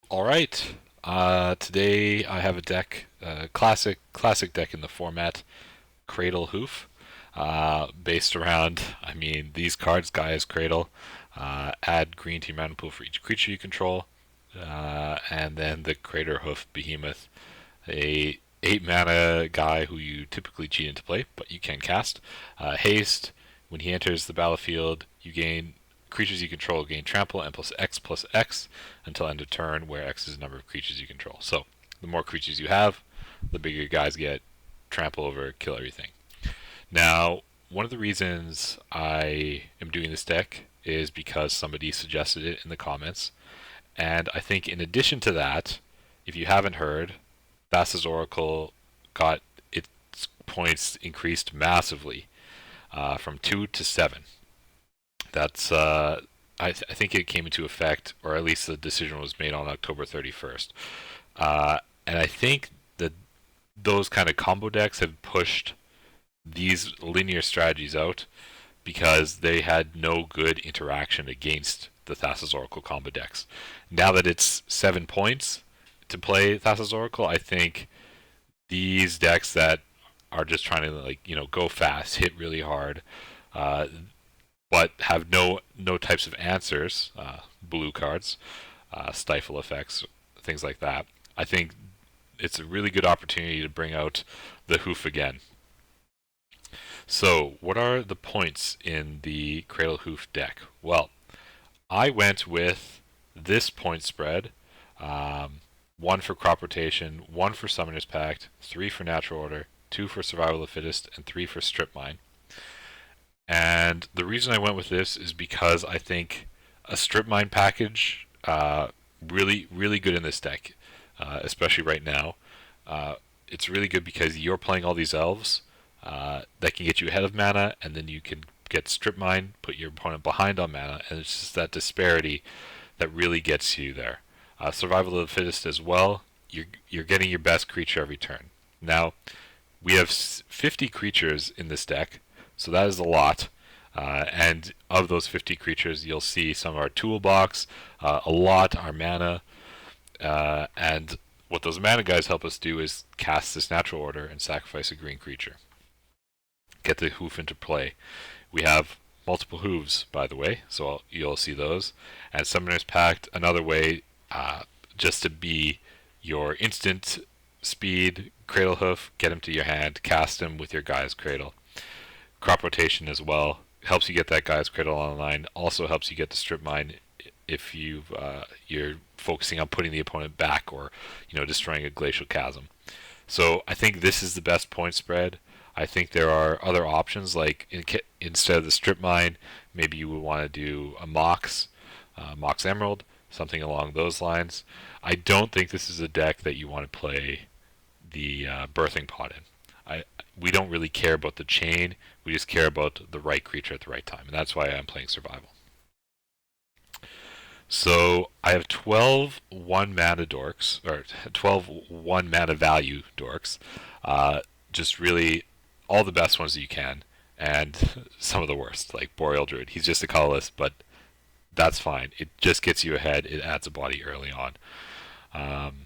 All right. Today I have a deck, classic deck in the format, CradleHoof, based around. These cards: Gaia's Cradle, add green to your mana pool for each creature you control, and then the CradleHoof Behemoth, a 8 mana guy who you typically cheat into play, but you can cast. Haste. When he enters the battlefield, you gain creatures you control gain trample and plus X until end of turn, where X is the number of creatures you control. So the more creatures you have, the bigger your guys get. Trample over, kill everything. Now, one of the reasons I am doing this deck is because somebody suggested it in the comments, and I think in addition to that, if you haven't heard, Thassa's Oracle got its points increased massively, from 2 to 7. That's I think it came into effect, or at least the decision was made on October 31st. And I think that those kind of combo decks have pushed these linear strategies out because they had no good interaction against the Thassa's Oracle combo decks. Now that it's 7 points to play Thassa's Oracle, I think these decks that are just trying to go fast, hit really hard, uh, but have no types of answers, blue cards, stifle effects, things like that. I think it's a really good opportunity to bring out the hoof again. So, what are the points in the Cradle Hoof deck? Well, I went with this point spread: one for crop rotation, one for Summoner's Pact, three for Natural Order, two for Survival of the Fittest, and three for Strip Mine. And the reason I went with this is because I think a Strip Mine package, really good in this deck, especially right now. It's really good because you're playing all these elves that can get you ahead of mana, and then you can get Strip Mine, put your opponent behind on mana, and it's just that disparity that really gets you there. Survival of the Fittest as well. You're getting your best creature every turn. Now we have 50 creatures in this deck, so that is a lot. And of those 50 creatures, you'll see some of our toolbox, a lot our mana, and what those mana guys help us do is cast this Natural Order and sacrifice a green creature. Get the hoof into play. We have multiple hooves, by the way, so you'll see those. And Summoner's Pact, another way, just to be your instant speed, Cradle Hoof, get him to your hand, cast him with your Gaia's Cradle. Crop rotation as well helps you get that Gaia's Cradle online. Also helps you get the Strip Mine if you're focusing on putting the opponent back, or destroying a glacial chasm. So I think this is the best point spread. I think there are other options, like instead of the Strip Mine, maybe you would want to do a Mox Emerald, something along those lines. I don't think this is a deck that you want to play the Birthing Pot in. We don't really care about the chain. We just care about the right creature at the right time, and that's why I'm playing Survival. So I have 12 1 mana dorks, or 12 1 mana value dorks. Just really all the best ones that you can, and some of the worst, like Boreal Druid. He's just a colorless, but that's fine. It just gets you ahead. It adds a body early on. Um,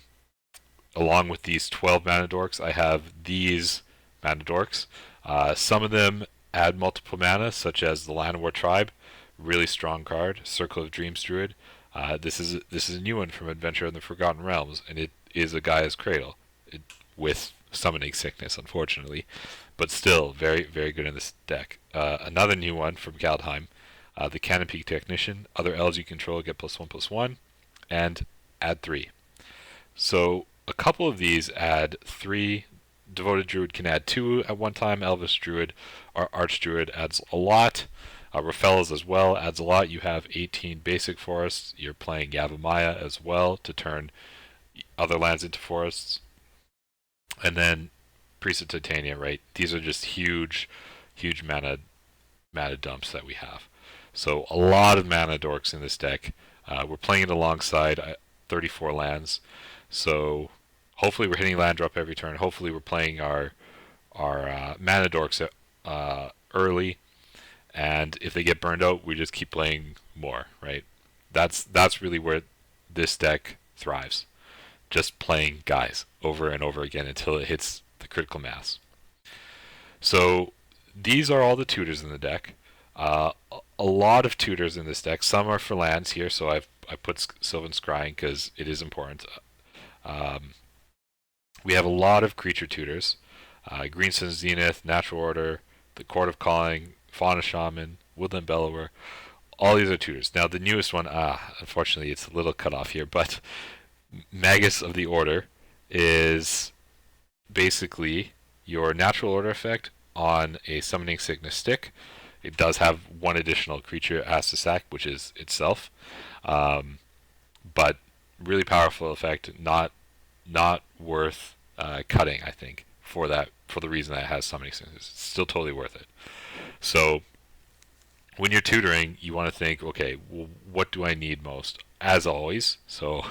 Along with these 12 mana dorks, I have these mana dorks. Some of them add multiple mana, such as the Llanowar Tribe, really strong card. Circle of Dreams Druid. This is a new one from Adventure in the Forgotten Realms, and it is a Gaia's Cradle, with Summoning Sickness, unfortunately, but still very good in this deck. Another new one from Kaldheim, the Canopy Technician. Other elves you control get +1/+1, and add 3. So a couple of these add 3. Devoted Druid can add 2 at one time. Elvish Druid or Archdruid adds a lot. Rafellas as well adds a lot. You have 18 basic forests. You're playing Yavimaya as well to turn other lands into forests. And then Priest of Titania, right? These are just huge mana dumps that we have. So a lot of mana dorks in this deck. We're playing it alongside 34 lands. So hopefully we're hitting land drop every turn. Hopefully we're playing our mana dorks early, and if they get burned out, we just keep playing more, right? That's really where this deck thrives, just playing guys over and over again until it hits the critical mass. So these are all the tutors in the deck. A lot of tutors in this deck. Some are for lands here, so I put Sylvan Scrying because it is important. We have a lot of creature tutors. Green Sun Zenith, Natural Order, the Court of Calling, Fauna Shaman, Woodland Bellower. All these are tutors. Now the newest one, unfortunately it's a little cut off here, but Magus of the Order is basically your Natural Order effect on a Summoning Sickness stick. It does have one additional creature it has to sack, which is itself. But really powerful effect, not worth cutting, I think, for the reason that it has Summoning Sickness. It's still totally worth it. So when you're tutoring, you want to think, okay, well, what do I need most? As always, so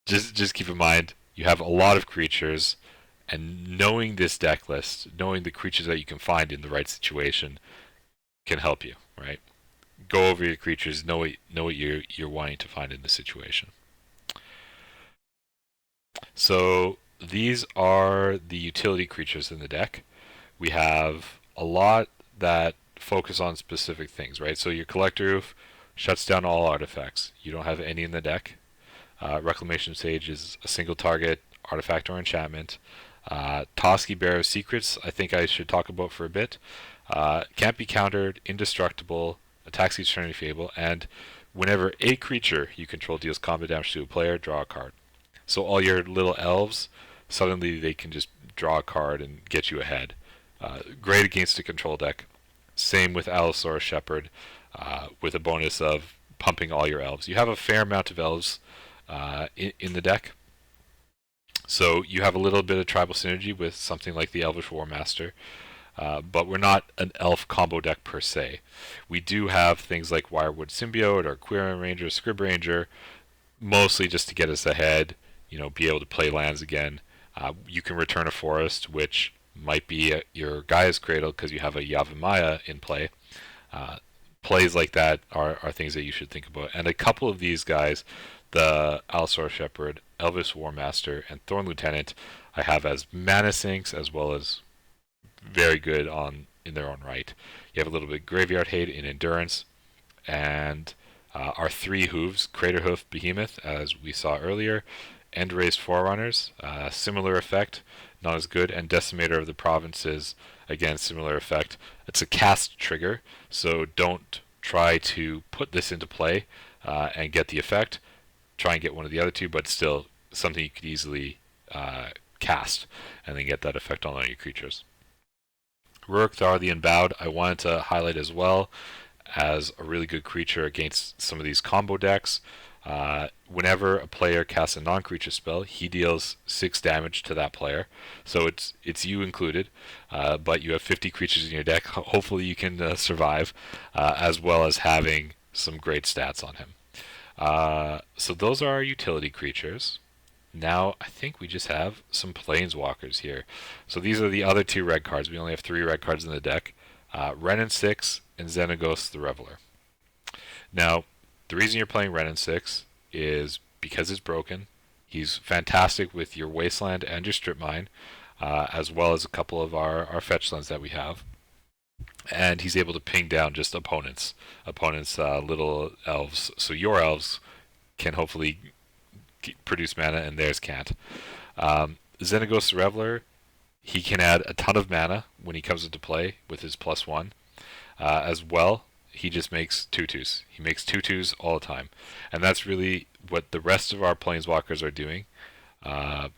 just keep in mind you have a lot of creatures, and knowing this deck list, knowing the creatures that you can find in the right situation, can help you, right? Go over your creatures, know what you're wanting to find in the situation. So these are the utility creatures in the deck. We have a lot that focus on specific things, right? So your CradleHoof shuts down all artifacts. You don't have any in the deck. Reclamation Sage is a single target artifact or enchantment. Toski, Bearer of Secrets, I think I should talk about for a bit. Can't be countered, indestructible, attacks each turn if able, and whenever a creature you control deals combat damage to a player, draw a card. So all your little elves, suddenly they can just draw a card and get you ahead. Great against a control deck. Same with Allosaurus Shepherd, with a bonus of pumping all your elves. You have a fair amount of elves in the deck. So you have a little bit of tribal synergy with something like the Elvish War Master. But we're not an elf combo deck per se. We do have things like Wirewood Symbiote or Quirion Ranger, Scrib Ranger, mostly just to get us ahead, be able to play lands again. You can return a forest, which might be your Gaia's Cradle because you have a Yavimaya in play. Plays like that are things that you should think about. And a couple of these guys, the Allosaurus Shepherd, Elvish War Master, and Thorn Lieutenant, I have as mana sinks as well as very good in their own right. You have a little bit of graveyard hate in endurance, and our 3 hooves, CradleHoof Behemoth, as we saw earlier, End-Raised Forerunners, similar effect, not as good, and Decimator of the Provinces, again, similar effect. It's a cast trigger, so don't try to put this into play and get the effect. Try and get one of the other two, but still something you could easily cast and then get that effect on all your creatures. Rurik Thar the Embowed, I wanted to highlight as well as a really good creature against some of these combo decks. Whenever a player casts a non-creature spell, he deals 6 damage to that player. So it's you included, but you have 50 creatures in your deck. Hopefully you can survive, as well as having some great stats on him. So those are our utility creatures. Now I think we just have some Planeswalkers here. So these are the other 2 red cards. We only have 3 red cards in the deck. Renin 6 and Xenagos the Reveler. Now, the reason you're playing Renin 6 is because it's broken. He's fantastic with your Wasteland and your Strip Mine, as well as a couple of our fetch lands that we have. And he's able to ping down just opponents' little elves. So your elves can hopefully produce mana and theirs can't. Xenagos the Reveler, he can add a ton of mana when he comes into play with his +1. As well, he just makes 2/2s. He makes 2/2s all the time. And that's really what the rest of our Planeswalkers are doing. Garruk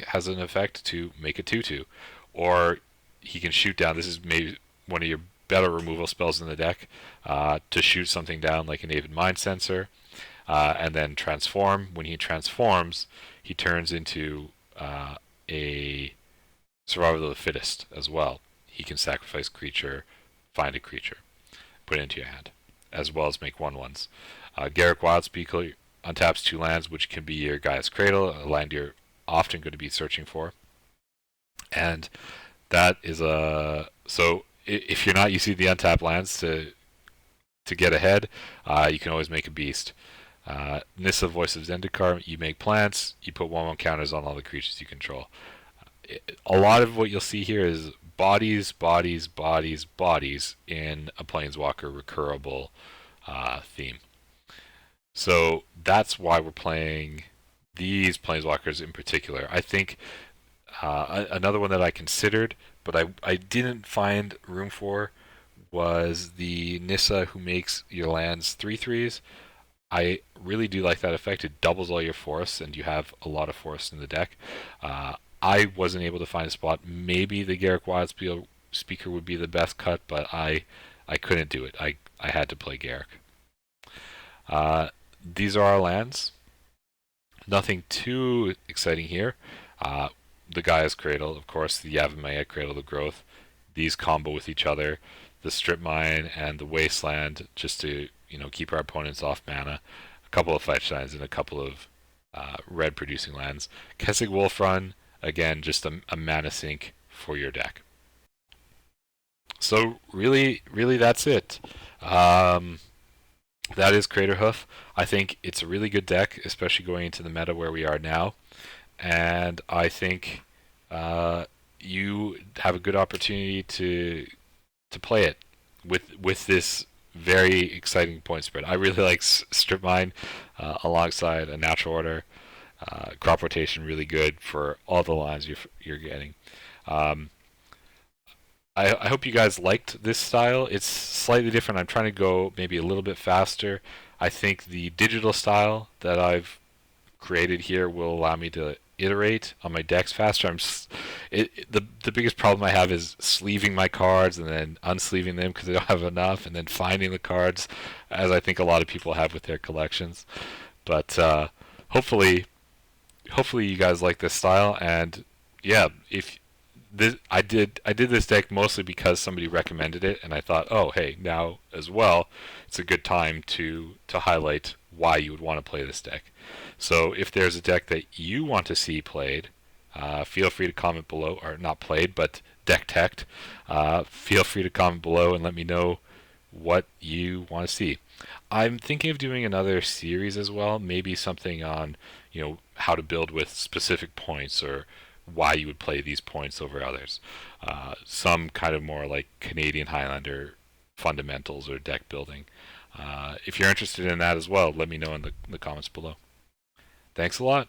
has an effect to make a 2/2. Or he can shoot down. This is maybe one of your better removal spells in the deck, to shoot something down like an Avid Mind Sensor. And then transform. When he transforms, he turns into a Survival of the Fittest as well. He can sacrifice creature, find a creature, put it into your hand, as well as make 1/1s. Garruk Wildspeaker untaps 2 lands, which can be your Gaia's Cradle, a land you're often going to be searching for. And that is so if you're not using the untapped lands to get ahead, you can always make a beast. Nissa, Voice of Zendikar, you make plants, you put 1/1 counters on all the creatures you control. A lot of what you'll see here is bodies, bodies, bodies, bodies in a Planeswalker recurable theme. So that's why we're playing these Planeswalkers in particular. I think another one that I considered, but I didn't find room for, was the Nissa who makes your lands 3/3s. I really do like that effect. It doubles all your forests, and you have a lot of forests in the deck. I wasn't able to find a spot. Maybe the Garruk Wild Speaker would be the best cut, but I couldn't do it. I had to play Garruk. These are our lands. Nothing too exciting here. The Gaia's Cradle, of course, the Yavimaya Cradle of Growth. These combo with each other. The Strip Mine and the Wasteland, just to keep our opponents off mana. A couple of fetch lands and a couple of red producing lands. Kessig Wolfrun, again, just a mana sink for your deck. So really, really, that's it. That is CradleHoof. I think it's a really good deck, especially going into the meta where we are now. And I think you have a good opportunity to play it with this very exciting point spread. I really like Strip Mine alongside a Natural Order. Crop Rotation really good for all the lines you're getting. I hope you guys liked this style. It's slightly different. I'm trying to go maybe a little bit faster. I think the digital style that I've created here will allow me to iterate on my decks faster. The biggest problem I have is sleeving my cards and then unsleeving them because I don't have enough, and then finding the cards, as I think a lot of people have with their collections. But hopefully you guys like this style, and yeah, if this I did this deck mostly because somebody recommended it, and I thought, oh hey, now as well, it's a good time to highlight why you would want to play this deck. So if there's a deck that you want to see played, feel free to comment below, or not played, but deck teched. Feel free to comment below and let me know what you want to see. I'm thinking of doing another series as well, maybe something on how to build with specific points, or why you would play these points over others. Some kind of more like Canadian Highlander fundamentals or deck building. If you're interested in that as well, let me know in the comments below. Thanks a lot.